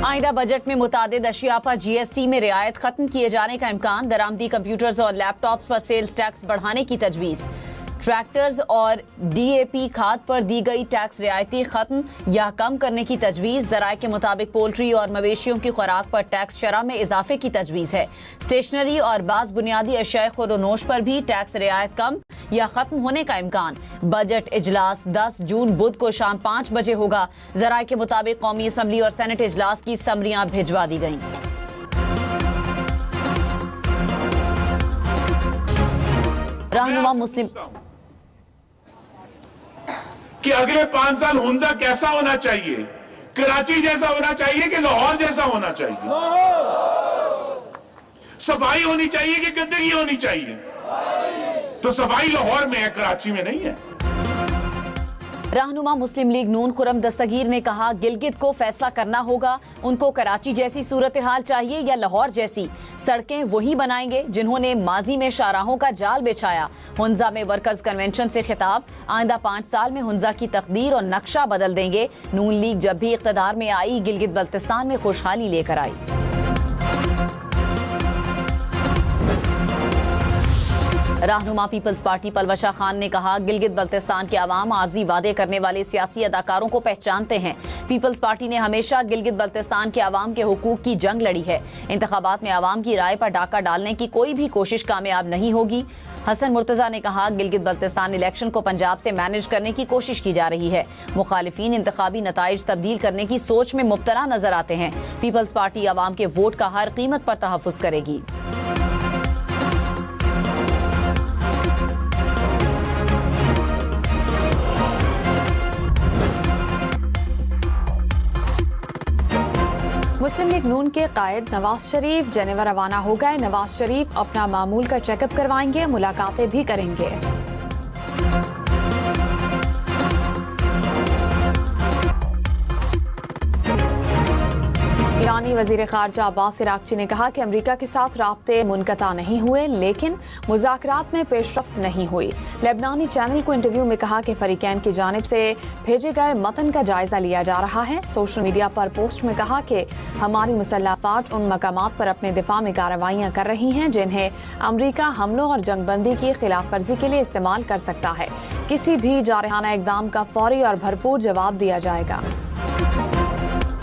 आइंदा बजट में मुतादिद अशिया पर GST में रियायत खत्म किए जाने का इम्कान। दरामदी कंप्यूटर्स और लैपटॉप्स पर सेल्स टैक्स बढ़ाने की तजवीज़। ट्रैक्टर्स और DAP खाद पर दी गई टैक्स रियायती खत्म या कम करने की तजवीज़। ज़राए के मुताबिक पोल्ट्री और मवेशियों की खुराक पर टैक्स शरह में इजाफे की तजवीज़ है। स्टेशनरी और बाज़ बुनियादी अशिया खुरोनोश पर भी टैक्स रियायत कम या खत्म होने का इम्कान। बजट इजलास 10 जून बुध को शाम 5 बजे होगा। ज़राए के मुताबिक कौमी असम्बली और सेनेट इजलास की समरियां भिजवा दी गईं। रहनुमा मुस्लिम कि अगले 5 साल हुंजा कैसा होना चाहिए, कराची जैसा होना चाहिए कि लाहौर जैसा होना चाहिए, सफाई होनी चाहिए कि गंदगी होनी चाहिए। तो सफाई लाहौर में है, कराची में नहीं है। रहनुमा मुस्लिम लीग नून खुरम दस्तगीर ने कहा, गिलगित को फैसला करना होगा। उनको कराची जैसी सूरत हाल चाहिए या लाहौर जैसी। सड़कें वही बनाएंगे जिन्होंने माजी में शाहराहों का जाल बिछाया। हुंजा में वर्कर्स कन्वेंशन से खिताब। आइंदा 5 साल में हुंजा की तकदीर और नक्शा बदल देंगे। नून लीग जब भी इख्तदार में आई, गिलगित बल्तिस्तान में खुशहाली लेकर आई। रहनुमा पीपल्स पार्टी पलवशा खान ने कहा, गिलगित बल्तिस्तान के अवाम आर्जी वादे करने वाले सियासी अदाकारों को पहचानते हैं। पीपल्स पार्टी ने हमेशा गिलगित बल्तिस्तान के अवाम के हुकूक की जंग लड़ी है। इंतखाबात में अवाम की राय पर डाका डालने की कोई भी कोशिश कामयाब नहीं होगी। हसन मुर्तजा ने कहा, गिलगित बल्तिस्तान इलेक्शन को पंजाब से मैनेज करने की कोशिश की जा रही है। मुखालिफिन इंतखाबी नताइज तब्दील करने की सोच में मुब्तला नजर आते हैं। पीपल्स पार्टी अवाम के वोट का हर कीमत पर तहफ़्फ़ुज़ करेगी। मुस्लिम लीग नून के कायद नवाज शरीफ जेनेवा रवाना हो गए। नवाज शरीफ अपना मामूल का चेकअप करवाएंगे, मुलाकातें भी करेंगे। ईरानी वजीर खारजा अब्बास इराक्ची ने कहा कि अमरीका के साथ राब्ते मुनक़ता नहीं हुए, लेकिन मुज़ाकरात में पेशरफ्त नहीं हुई। लेबनानी चैनल को इंटरव्यू में कहा कि फरीकैन की जानिब से भेजे गए मतन का जायजा लिया जा रहा है। सोशल मीडिया पर पोस्ट में कहा कि हमारी मुसल्लह फ़ौज उन मकामात पर अपने दिफा में कार्रवाइयाँ कर रही हैं जिन्हें अमरीका हमलों और जंगबंदी की खिलाफ वर्जी के लिए इस्तेमाल कर सकता है। किसी भी जारहाना इकदाम का फौरी और भरपूर जवाब दिया जाएगा।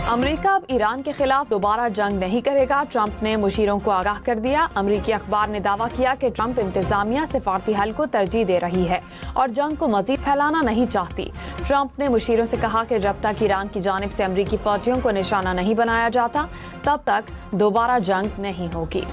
अमरीका अब ईरान के खिलाफ दोबारा जंग नहीं करेगा, ट्रंप ने मुशीरों को आगाह कर दिया। अमरीकी अखबार ने दावा किया कि ट्रंप इंतजामिया सिफारती हल को तरजीह दे रही है और जंग को मजीद फैलाना नहीं चाहती। ट्रंप ने मुशीरों से कहा कि जब तक ईरान की जानिब से अमरीकी फौजियों को निशाना नहीं बनाया जाता, तब तक दोबारा जंग नहीं होगी।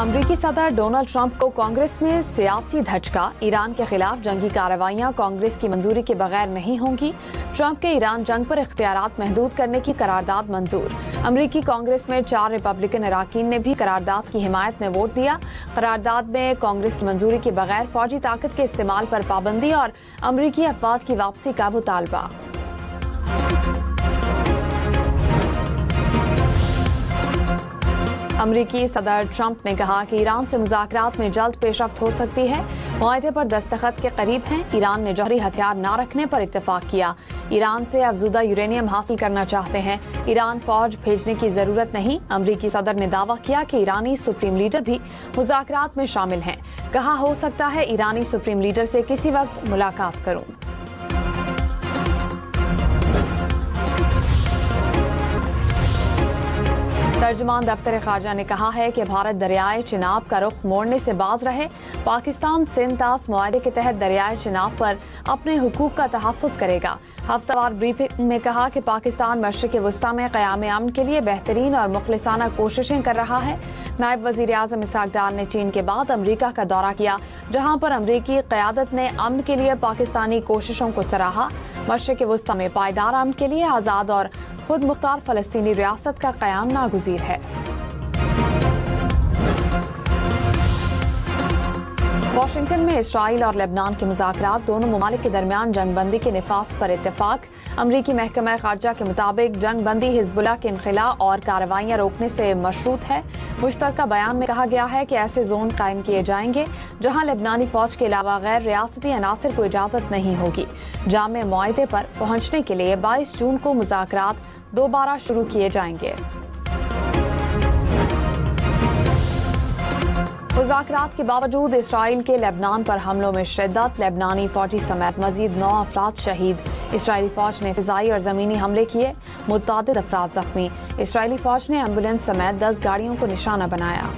अमरीकी सदर डोनाल्ड ट्रंप को कांग्रेस में सियासी धचका। ईरान के खिलाफ जंगी कार्रवाइयां कांग्रेस की मंजूरी के बगैर नहीं होंगी। ट्रंप के ईरान जंग पर इख्तियारात महदूद करने की करारदाद मंजूर। अमरीकी कांग्रेस में 4 रिपब्लिकन अराकीन ने भी करारदाद की हिमायत में वोट दिया। करारदाद में कांग्रेस की मंजूरी के बगैर फौजी ताकत के इस्तेमाल पर पाबंदी और अमरीकी अफवाज की वापसी का मुतालबा। अमरीकी सदर ट्रंप ने कहा कि ईरान से मुज़ाकरात में जल्द पेशरफ्त हो सकती है। मुआहदे पर दस्तखत के करीब हैं। ईरान ने जौहरी हथियार न रखने पर इत्तेफाक किया। ईरान से अफजुदा यूरेनियम हासिल करना चाहते हैं। ईरान फौज भेजने की जरूरत नहीं। अमरीकी सदर ने दावा किया कि ईरानी सुप्रीम लीडर भी मुज़ाकरात में शामिल हैं। कहा, हो सकता है ईरानी सुप्रीम लीडर से किसी वक्त मुलाकात करूं। तर्जुमान दफ्तर खारजा ने कहा है कि भारत दरियाए चिनाब का रुख मोड़ने से बाज रहे। पाकिस्तान सिंध-तास मुआहदे के तहत दरियाए चिनाब पर अपने हुकूक का तहफ़्फ़ुज़ करेगा। हफ्तावार ब्रीफिंग में कहा कि पाकिस्तान मशरिक़ वस्ता में क़याम अमन के लिए बेहतरीन और मुखलिसाना कोशिशें कर रहा है। नायब वज़ीर आज़म इसहाक़ डार ने चीन के बाद अमरीका का दौरा किया, जहाँ पर अमरीकी क़यादत ने अमन के लिए पाकिस्तानी कोशिशों को सराहा। मशरिक़ वस्ता में पायदार अमन के लिए आज़ाद और खुद मुख्तार फ़लस्तीनी रियासत का क़याम नागुज़ीर है। वाशिंगटन में इसराइल और लेबनान के मुज़ाकरात, दोनों ममालिक के दरमियान जंगबंदी के निफाज पर इत्तेफाक। अमरीकी महकमा खारजा के मुताबिक जंगबंदी हिजबुल्लाह के इनखिला और कार्रवाइयाँ रोकने से मशरूत है। मुश्तरका बयान में कहा गया है कि ऐसे जोन कायम किए जाएंगे जहाँ लेबनानी फौज के अलावा गैर रियासती अनासर को इजाज़त नहीं होगी। जामे मुआहदे पर पहुँचने के लिए 22 जून को मुज़ाकरात दोबारा शुरू किए जाएंगे। मुज़ाकरात के बावजूद इसराइल के लेबनान पर हमलों में शिद्दत, लेबनानी फौजी समेत मजीद 9 अफराद शहीद। इसराइली फौज ने फिजाई और जमीनी हमले किए, मुतअद्दिद अफराद जख्मी। इसराइली फौज ने एम्बुलेंस समेत 10 गाड़ियों को निशाना बनाया।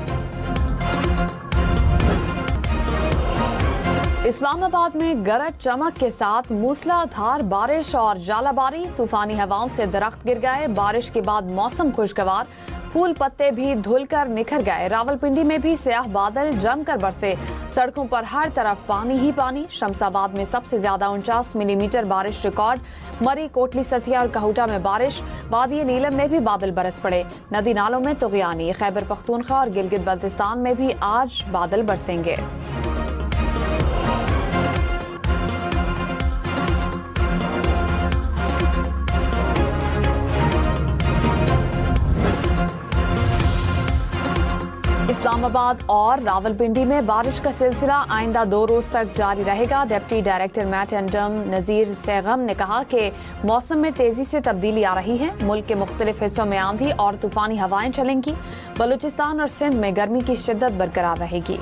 इस्लामाबाद में गरज चमक के साथ मूसलाधार बारिश और जालाबारी, तूफानी हवाओं से दरख्त गिर गए। बारिश के बाद मौसम खुशगवार, फूल पत्ते भी धुलकर निखर गए। रावलपिंडी में भी स्याह बादल जमकर बरसे, सड़कों पर हर तरफ पानी ही पानी। शमसाबाद में सबसे ज्यादा 49 मिलीमीटर बारिश रिकॉर्ड। मरी, कोटली, सथिया और कहूटा में बारिश। वादी नीलम में भी बादल बरस पड़े। नदी नालों में तुग़यानी। खैबर पख्तूनख्वा और गिलगित बल्तिस्तान में भी आज बादल बरसेंगे। इस्लामाबाद और रावलपिंडी में बारिश का सिलसिला आइंदा 2 रोज तक जारी रहेगा। डिप्टी डायरेक्टर मैट एंडम नजीर सैगम ने कहा कि मौसम में तेजी से तब्दीली आ रही है। मुल्क के मुख्तलिफ हिस्सों में आंधी और तूफानी हवाएं चलेंगी। बलूचिस्तान और सिंध में गर्मी की शिद्दत बरकरार रहेगी।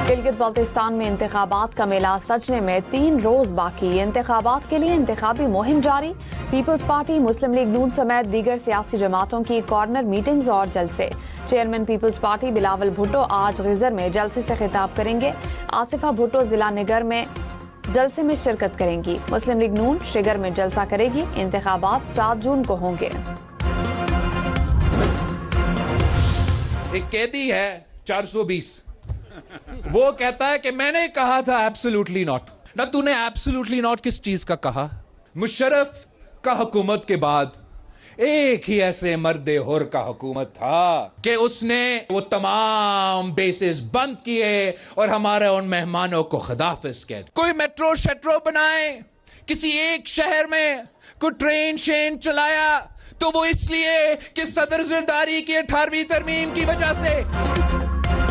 गिलगित बल्तिस्तान में इंतखाबात का मेला सजने में 3 रोज बाकी। इंतखाबात के लिए इंतखाबी मुहिम जारी। पीपल्स पार्टी, मुस्लिम लीग नून समेत दीगर सियासी जमातों की कॉर्नर मीटिंग्स और जलसे। Chairman peoples party Bilawal Bhutto आज गिजर में जलसे से खिताब करेंगे। आसिफा भुट्टो जिला निगर में जलसे में शिरकत करेंगी। मुस्लिम लीग नून शिगर में जलसा करेगी। इंतखाबात 7 जून को होंगे। एक कैदी है 420, वो कहता है कि मैंने कहा था एब्सोल्युटली नॉट। ना तूने एब्सोल्युटली नॉट किस चीज का कहा? मुशर्रफ का हुकूमत के बाद एक ही ऐसे मर्दे हुर का हुकूमत था कि उसने वो तमाम बेसिस बंद किए और हमारे उन मेहमानों को खुदाफिज कह। कोई मेट्रो शेट्रो बनाए, किसी एक शहर में कोई ट्रेन शेन चलाया तो वो इसलिए कि सदर ज़रदारी की 18वीं तरमीम की वजह से।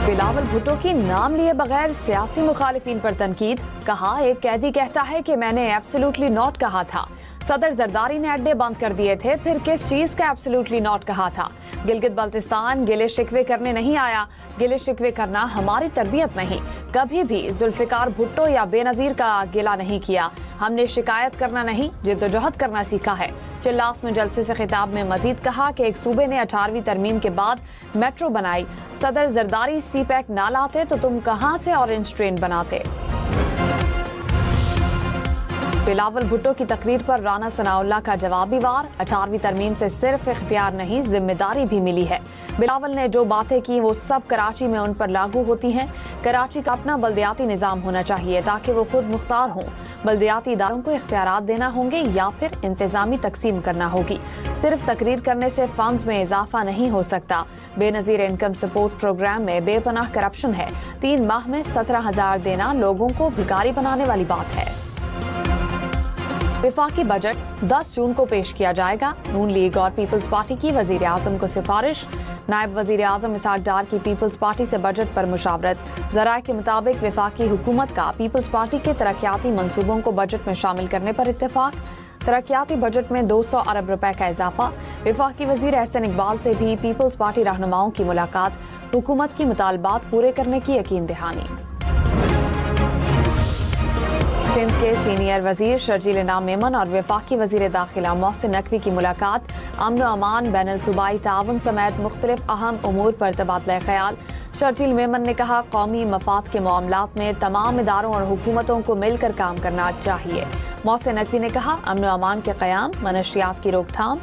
बिलावल भुट्टो की नाम लिए बगैर सियासी मुखालिफिन पर तनकीद। कहा, एक कैदी कहता है कि मैंने एब्सोल्युटली नॉट कहा था। सदर जरदारी ने अड्डे बंद कर दिए थे, फिर किस चीज का एब्सोल्युटली नॉट कहा था? गिलगित बल्तिस्तान गिले शिकवे करने नहीं आया। गिले शिकवे करना हमारी तरबियत नहीं। कभी भी जुल्फिकार भुट्टो या बेनजीर का गिला नहीं किया। हमने शिकायत करना नहीं, जिद्दोजहद करना सीखा है। चिल्लास में जलसे से खिताब में मजीद कहा कि एक सूबे ने 18वीं तरमीम के बाद मेट्रो बनाई। सदर जरदारी सी पैक ना लाते तो तुम कहां से ऑरेंज ट्रेन बनाते? बिलावल भुट्टो की तकरीर पर राना सनाउल्लाह का जवाबी वार। 18वीं तरमीम से सिर्फ इख्तियार नहीं, जिम्मेदारी भी मिली है। बिलावल ने जो बातें की वो सब कराची में उन पर लागू होती हैं। कराची का अपना बल्दियाती निज़ाम होना चाहिए ताकि वो खुद मुख्तार हों। बल्दियाती इदारों को इख्तियारात देना होंगे या फिर इंतजामी तकसीम करना होगी। सिर्फ तकरीर करने से फंड्स में इजाफा नहीं हो सकता। बेनजीर इनकम सपोर्ट प्रोग्राम में बेपनाह करप्शन है। 3 माह में 17,000 देना लोगों को भिखारी बनाने वाली बात है। विफाकी बजट 10 जून को पेश किया जाएगा। नून लीग और पीपल्स पार्टी की वजीर आजम को सिफारिश। नायब वजीर आजम इसहाक डार की पीपल्स पार्टी से बजट पर मुशावरत। ज़राए के मुताबिक विफाकी हुकूमत का पीपल्स पार्टी के तरक्याती मंसूबों को बजट में शामिल करने पर इत्तेफाक। तरक्याती बजट में 200 अरब रुपए का इजाफा। विफाकी वजीर एहसन इकबाल से भी पीपल्स पार्टी रहनुमाओं की मुलाकात। हुकूमत की मुतालबात पूरे करने की यकीन दहानी। सिंध के सीनियर वजीर शर्जील इनाम मेमन और वफाकी वजीर दाखिला मोहसिन नकवी की मुलाकात। अमन अमान, बैनुल सूबाई ताउन समेत मुख्तलिफ अहम उमूर पर तबादला ख्याल। शर्जील मेमन ने कहा, कौमी मफाद के मामलात में तमाम इदारों और हुकूमतों को मिलकर काम करना चाहिए। मोहसिन नकवी ने कहा, अमन अमान के क़याम, मनशियात की रोकथाम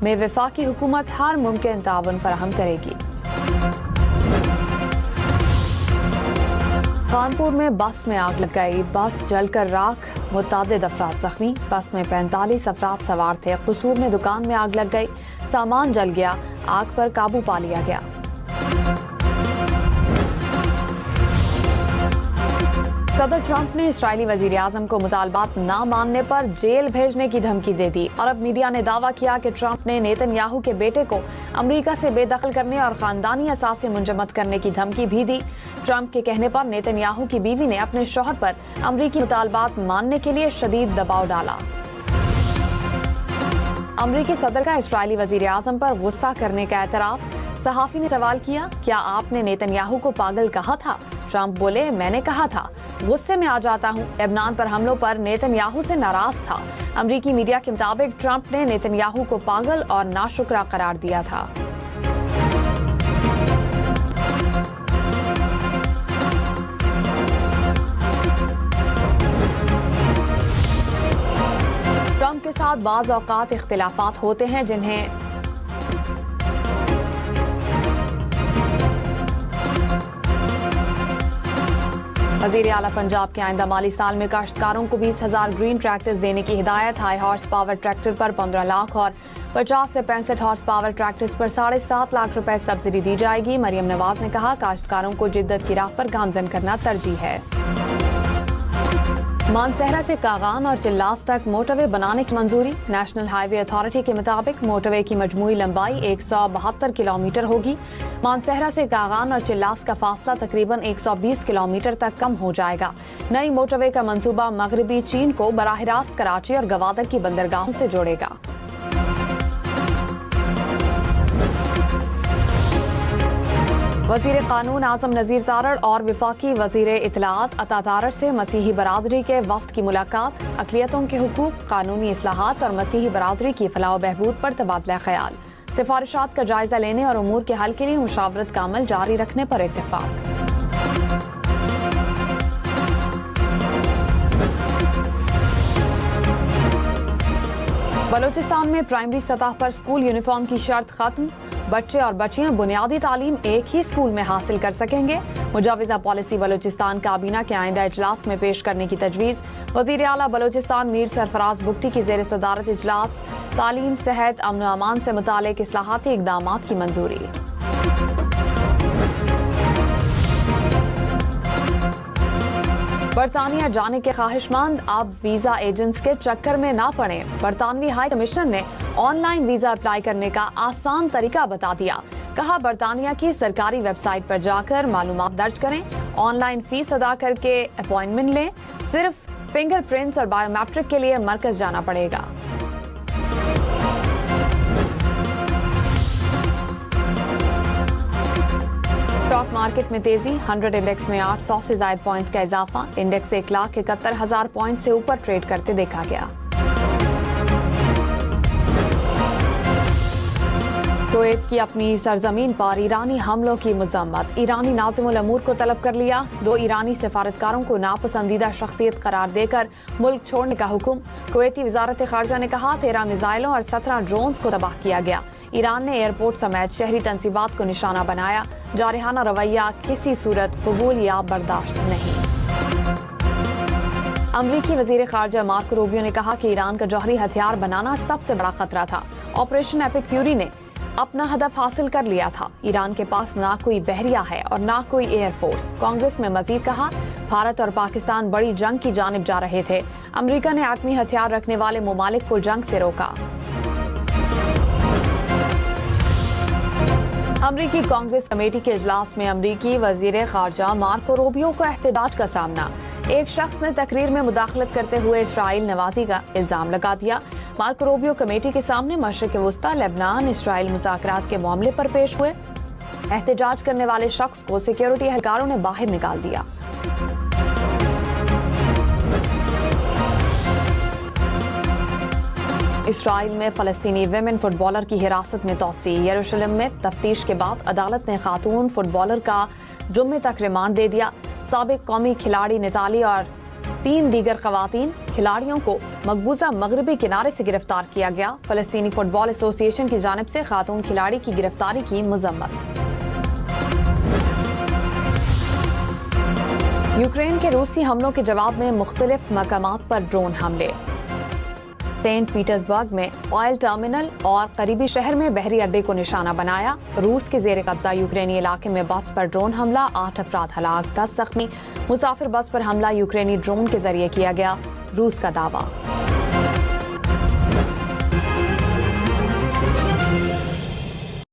में वफाकी हुकूमत हर मुमकिन ताउन फराहम करेगी। कानपुर में बस में आग लग गई। बस जलकर राख, मुतअद्दिद अफराद जख्मी। बस में 45 अफराद सवार थे। कसूर में दुकान में आग लग गई, सामान जल गया। आग पर काबू पा लिया गया। सदर ट्रंप ने इस्राएली वजीर आजम को मुतालबात न मानने पर जेल भेजने की धमकी दे दी। अरब मीडिया ने दावा किया कि ट्रंप ने नेतन्याहू के बेटे को अमेरिका से बेदखल करने और खानदानी असासे मुंजमद करने की धमकी भी दी। ट्रंप के कहने पर नेतन्याहू की बीवी ने अपने शौहर पर अमेरिकी मुतालबात मानने के लिए शदीद दबाव डाला। अमेरिकी सदर का इस्राएली वजीर आजम पर गुस्सा करने का एतराफ। सहाफी ने सवाल किया, क्या आपने नेतन्याहू को पागल कहा था? ट्रंप बोले, मैंने कहा था, गुस्से में आ जाता हूं। लेबनान पर हमलों पर नेतन्याहू से नाराज था। अमेरिकी मीडिया के मुताबिक ट्रंप ने नेतन्याहू को पागल और नाशुक्रा करार दिया था। ट्रंप के साथ बाज़ औक़ात इख्तिलाफात होते हैं जिन्हें वज़ीर आला पंजाब के आइंदा माली साल में काश्तकारों को 20,000 ग्रीन ट्रैक्टर्स देने की हिदायत। हाई हॉर्स पावर ट्रैक्टर पर 15 लाख और 50 से 65 हॉर्स पावर ट्रैक्टर्स पर 7.5 लाख रुपए सब्सिडी दी जाएगी। मरियम नवाज ने कहा, काश्तकारों को जिद्दत की राह पर गामजन करना तरजीह है। मानसहरा से कागान और चिल्लास तक मोटरवे बनाने की मंजूरी। नेशनल हाईवे अथॉरिटी के मुताबिक मोटरवे की मजमूई लंबाई 172 किलोमीटर होगी। मानसहरा से कागान और चिल्लास का फासला तकरीबन 120 किलोमीटर तक कम हो जाएगा। नई मोटरवे का मंसूबा मगरबी चीन को बराह रास्त कराची और गवादर की बंदरगाहों से जोड़ेगा। वज़ीर कानून आज़म नज़ीर तारड़ और वफाकी वज़ीर इत्तलाआत अता तारड़ से मसीही बरादरी के वफ्द की मुलाकात। अक़लियतों के हुकूक, कानूनी इस्लाहात और मसीही बरादरी की फलाह व बहबूद पर तबादला ख्याल। सिफारिशात का जायजा लेने और उमूर के हल के लिए मुशावरत का अमल जारी रखने पर इत्तेफाक। बलूचिस्तान में प्राइमरी सतह पर स्कूल यूनिफॉर्म की शर्त खत्म। बच्चे और बच्चियां बुनियादी तालीम एक ही स्कूल में हासिल कर सकेंगे। मुजाविजा पॉलिसी बलूचिस्तान काबीना के आइंदा इजलास में पेश करने की तजवीज़। वज़ीर आला बलूचिस्तान मीर सरफराज बुगटी की ज़ेर सदारत इजलास। तालीम, सेहत, अमन व अमान से मुतालिक इस्लाहाती इक़दामात की मंजूरी। बरतानिया जाने के ख्वाहिशमंद अब वीजा एजेंट्स के चक्कर में ना पड़े। बरतानवी हाई कमिश्नर ने ऑनलाइन वीजा अप्लाई करने का आसान तरीका बता दिया। कहा, बरतानिया की सरकारी वेबसाइट पर जाकर मालूमात दर्ज करें, ऑनलाइन फीस अदा करके अपॉइंटमेंट लें। सिर्फ फिंगरप्रिंट्स और बायोमेट्रिक के लिए मरकज जाना पड़ेगा। स्टॉक मार्केट में तेजी। 100 इंडेक्स में 800 से ज्यादा पॉइंट्स का इजाफा। इंडेक्स 1,71,000 पॉइंट से ऊपर ट्रेड करते देखा गया। कुवैत की अपनी सरजमीन पर ईरानी हमलों की मजम्मत। ईरानी नाज़िमुल अमूर को तलब कर लिया। 2 ईरानी सफारतकारों को नापसंदीदा शख्सियत करार देकर मुल्क छोड़ने का हुक्म। कुवैती वजारत खारजा ने कहा, 13 मिसाइलों और 17 ड्रोन्स को तबाह किया गया। ईरान ने एयरपोर्ट समेत शहरी तंसीबात को निशाना बनाया। जारहाना रवैया किसी सूरत कबूल या बर्दाश्त नहीं। अमरीकी वजीर खारजा मार्को रूबियो ने कहा कि ईरान का जौहरी हथियार बनाना सबसे बड़ा खतरा था। ऑपरेशन एपिक फ्यूरी ने अपना हदफ हासिल कर लिया था। ईरान के पास ना कोई बहरिया है और ना कोई एयरफोर्स। कांग्रेस में मजीद कहा, भारत और पाकिस्तान बड़ी जंग की जानिब जा रहे थे। अमरीका ने एटमी हथियार रखने वाले मुमालिक को जंग से रोका। अमरीकी कांग्रेस कमेटी के इजलास में अमरीकी वजीर खारजा मार्को रूबियो को एहतजाज का सामना। एक शख्स ने तकरीर में मुदाखलत करते हुए इसराइल नवाजी का इल्जाम लगा दिया। मार्को रूबियो कमेटी के सामने मशरिक वस्ता, लेबनान, इसराइल मुज़ाकरात के मामले पर पेश हुए। एहतजाज करने वाले शख्स को सिक्योरिटी एहलकारों ने बाहर निकाल दिया। इसराइल में फलस्तीनी विमेन फुटबॉलर की हिरासत में तौसी। यरूशलेम में तफ्तीश के बाद अदालत ने खातून फुटबॉलर का जुम्मे तक रिमांड दे दिया। साबिक कौमी खिलाड़ी निताली और 3 दीगर खवातीन खिलाड़ियों को मकबूजा मगरबी किनारे से गिरफ्तार किया गया। फलस्तीनी फुटबॉल एसोसिएशन की जानिब से खातून खिलाड़ी की गिरफ्तारी की मजम्मत। यूक्रेन के रूसी हमलों के जवाब में मुख्तलिफ मकामात पर ड्रोन हमले। सेंट पीटर्सबर्ग में ऑयल टर्मिनल और करीबी शहर में बहरी अड्डे को निशाना बनाया। रूस के जेर कब्जा यूक्रेनी इलाके में बस पर ड्रोन हमला, 8 अफराद हलाक, 10 जख्मी। मुसाफिर बस पर हमला यूक्रेनी ड्रोन के जरिए किया गया, रूस का दावा।